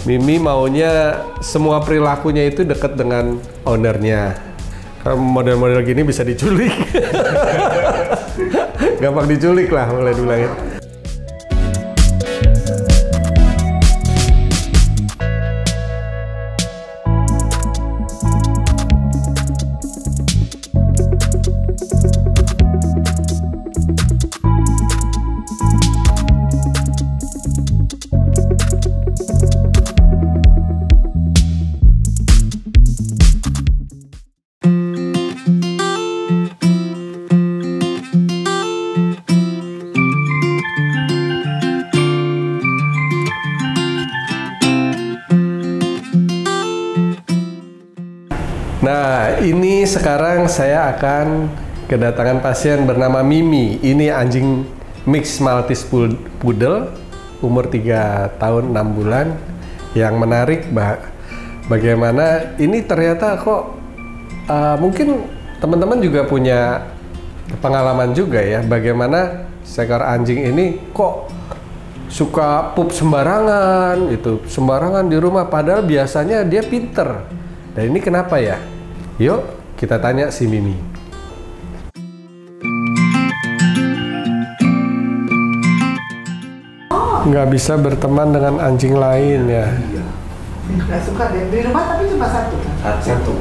Mimi maunya semua perilakunya itu dekat dengan ownernya. Kalau model-model gini bisa diculik. Gampang diculik lah, boleh dibilangin. Nah, ini sekarang saya akan kedatangan pasien bernama Mimi. Ini anjing mix Maltese Poodle, umur 3 tahun 6 bulan. Yang menarik, bagaimana ini ternyata kok mungkin teman-teman juga punya pengalaman juga ya, bagaimana seekor anjing ini kok suka pup sembarangan, itu sembarangan di rumah, padahal biasanya dia pinter. Dan ini kenapa ya? Yuk kita tanya si Mimi. Nggak bisa berteman dengan anjing lain ya? Nggak suka deh. Di rumah tapi cuma satu. Satu.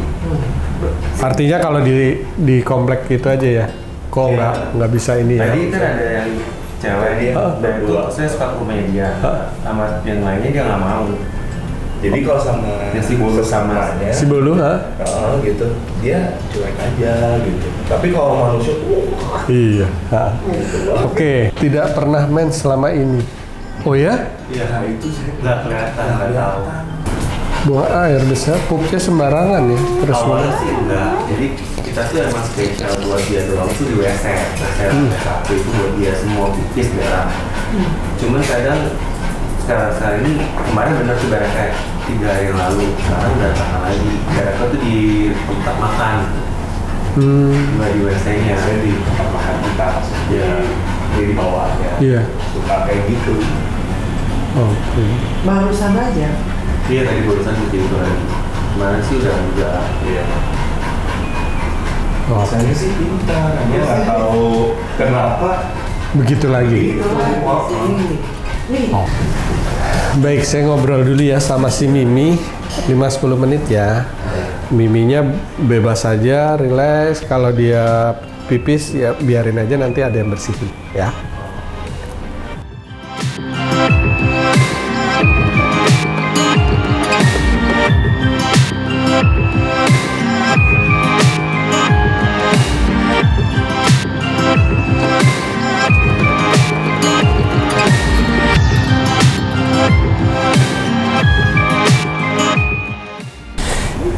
Artinya kalau di komplek itu aja ya? Kok nggak bisa ini ya? Tadi kan ada yang cewek dia, dan itu saya suka ke rumahnya dia, sama yang lainnya dia nggak mau. Jadi kalau sama si Bolu sama si Bolu, gitu, dia cuek aja gitu. Tapi kalau manusia, iya. Oke, tidak pernah main selama ini. Oh ya? Iya, itu saya nggak kelihatan, nggak tahu. Buang air besar, pupnya sembarangan ya, terus Awalnya sih enggak. Jadi kita tuh emang spesial buat dia doang tuh di WC. Satu itu buat dia semua pipis darah. Cuman kadang sekarang ini kemarin bener tuh beres kayak 3 hari yang lalu, sekarang udah tahan lagi. Darahnya tuh di tempat makan, nggak di WC-nya. saya di tempat makan kita, Ya, di bawahnya, Iya. suka kayak gitu. Oke. Barusan aja. iya tadi barusan bikin itu lagi. Kemarin sih udah Iya. Oke. Saya sih pintar, dia nggak tahu kenapa. Begitu lagi. Itu lagi. Nih. Oh. Baik, saya ngobrol dulu ya sama si Mimi 5-10 menit ya. Miminya bebas saja, relax. Kalau dia pipis ya biarin aja, nanti ada yang bersihin ya.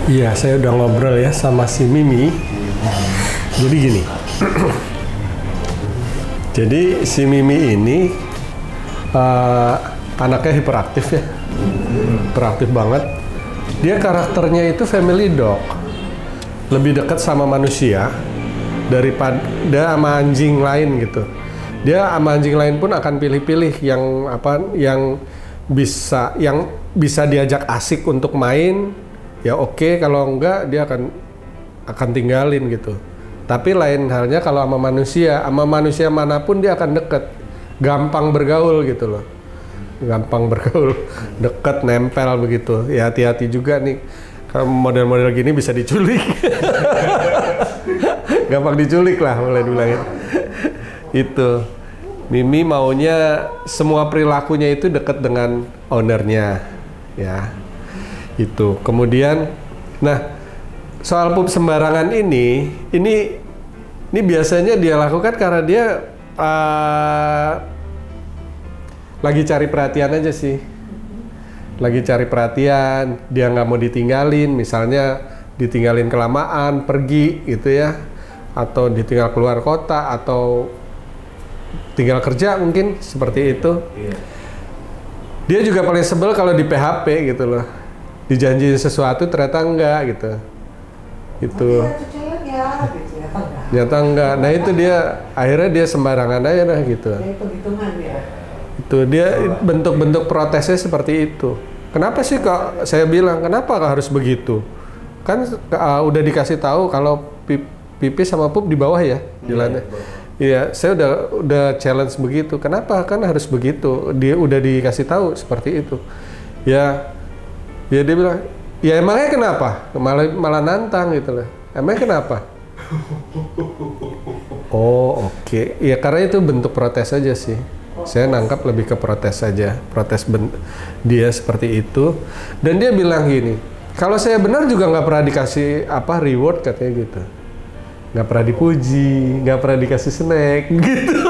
Iya, saya udah ngobrol ya sama si Mimi. Jadi gini, jadi si Mimi ini anaknya hiperaktif ya, hiperaktif banget. Dia karakternya itu family dog, lebih dekat sama manusia daripada sama anjing lain gitu. Dia sama anjing lain pun akan pilih-pilih yang bisa diajak asik untuk main. Ya oke, kalau enggak dia akan tinggalin gitu. Tapi lain halnya kalau sama manusia manapun dia akan deket, gampang bergaul gitu loh, gampang bergaul, deket, nempel begitu. Ya hati-hati juga nih, kalau model-model gini bisa diculik, gampang diculik lah, boleh dibilangin. Itu Mimi maunya semua perilakunya itu deket dengan ownernya, ya. Itu kemudian, nah soal pup sembarangan ini biasanya dia lakukan karena dia lagi cari perhatian aja sih, lagi cari perhatian, dia nggak mau ditinggalin, misalnya ditinggalin kelamaan, pergi gitu ya, atau ditinggal keluar kota, atau tinggal kerja mungkin seperti itu. Dia juga paling sebel kalau di PHP gitu loh. Dijanjiin sesuatu ternyata enggak gitu. Itu. Ternyata enggak. Nah itu dia akhirnya dia sembarangan aja dah gitu. Hitung-hitungan ya. Itu dia bentuk-bentuk protesnya seperti itu. Kenapa sih kok? Saya bilang, kenapa harus begitu? Kan udah dikasih tahu kalau pipis sama pup di bawah ya jalannya. Iya, saya udah challenge begitu. Kenapa? Kan harus begitu. Dia udah dikasih tahu seperti itu. Ya dia bilang, ya emangnya kenapa? Malah nantang gitu loh. Emangnya kenapa? Oh oke. Ya karena itu bentuk protes aja sih. Saya nangkap lebih ke protes saja. Protes dia seperti itu. Dan dia bilang gini, kalau saya benar juga nggak pernah dikasih reward katanya gitu. Nggak pernah dipuji, nggak pernah dikasih snack gitu.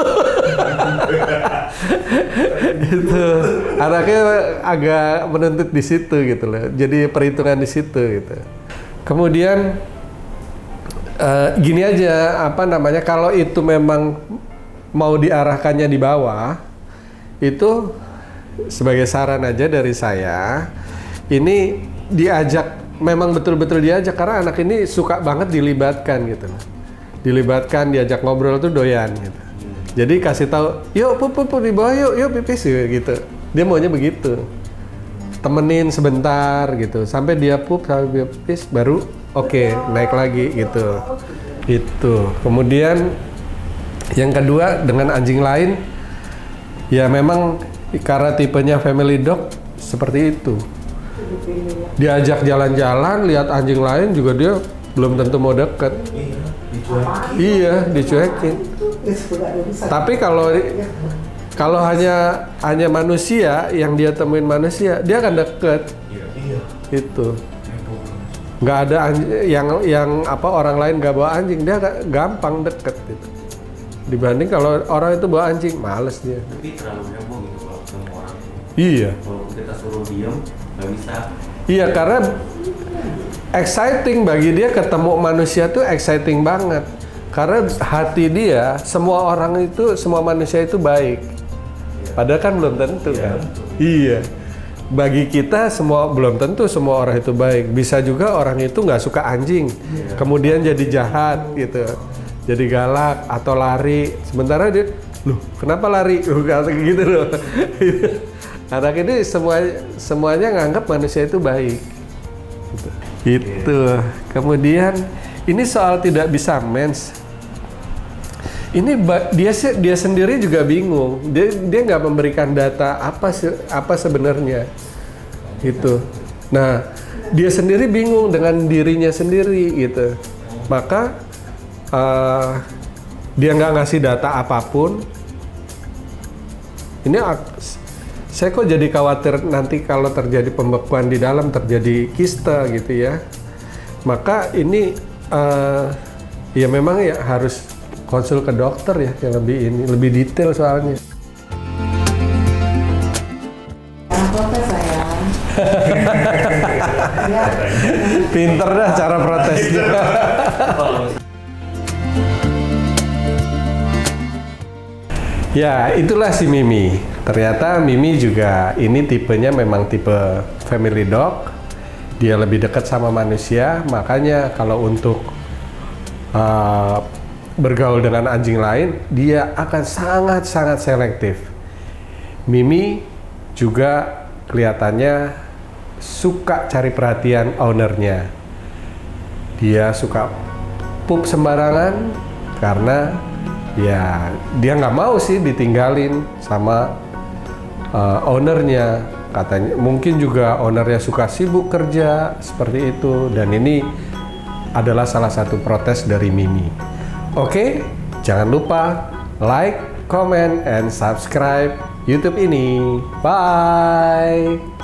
Itu anaknya agak menuntut di situ gitu loh. Jadi perhitungan di situ gitu. Kemudian gini aja, kalau itu memang mau diarahkannya di bawah, itu sebagai saran aja dari saya, ini diajak, memang betul-betul diajak, karena anak ini suka banget dilibatkan gitu. Dilibatkan, diajak ngobrol tuh doyan gitu. Jadi kasih tahu, yuk pup di bawah yuk pipis gitu. Dia maunya begitu. Temenin sebentar gitu, sampai dia pup sampai dia pipis baru oke, naik lagi gitu. Itu. Kemudian yang kedua dengan anjing lain, ya memang karena tipenya family dog seperti itu. Diajak jalan-jalan, lihat anjing lain juga dia belum tentu mau deket. Iya, dicuekin. Tapi kalau hanya manusia yang dia temuin manusia, dia akan deket. Itu. Nggak ada yang orang lain nggak bawa anjing, dia gampang deket gitu. Dibanding kalau orang itu bawa anjing, males dia. Tapi terlalu heboh gitu kalau ketemu orang. Iya. Kalau kita suruh diem, nggak bisa. Iya, karena exciting bagi dia ketemu manusia tuh exciting banget. Karena hati dia, semua manusia itu baik. Padahal kan belum tentu kan. Iya. Bagi kita belum tentu semua orang itu baik. Bisa juga orang itu nggak suka anjing, kemudian jadi jahat gitu. Jadi galak atau lari. Sementara dia, loh kenapa lari? Kayak gitu loh. Anak ini semuanya nganggap manusia itu baik. Gitu. Kemudian ini soal tidak bisa mens. Ini dia sendiri juga bingung. Dia nggak memberikan data apa sebenarnya. Gitu. Nah, dia sendiri bingung dengan dirinya sendiri gitu. Maka dia nggak ngasih data apapun. Ini saya kok jadi khawatir nanti kalau terjadi pembekuan di dalam, terjadi kista gitu ya. Maka ini ya memang ya harus konsul ke dokter ya, yang lebih detail soalnya. Jangan protes sayang. Ya. Pinter dah cara protesnya. Ya, itulah si Mimi. Ternyata Mimi juga ini tipenya memang tipe family dog. Dia lebih dekat sama manusia, makanya kalau untuk bergaul dengan anjing lain, dia akan sangat-sangat selektif. Mimi juga kelihatannya suka cari perhatian ownernya. Dia suka pup sembarangan karena ya dia nggak mau sih ditinggalin sama ownernya. Katanya mungkin juga ownernya suka sibuk kerja seperti itu, dan ini adalah salah satu protes dari Mimi. Oke, jangan lupa like, comment, and subscribe YouTube ini. Bye!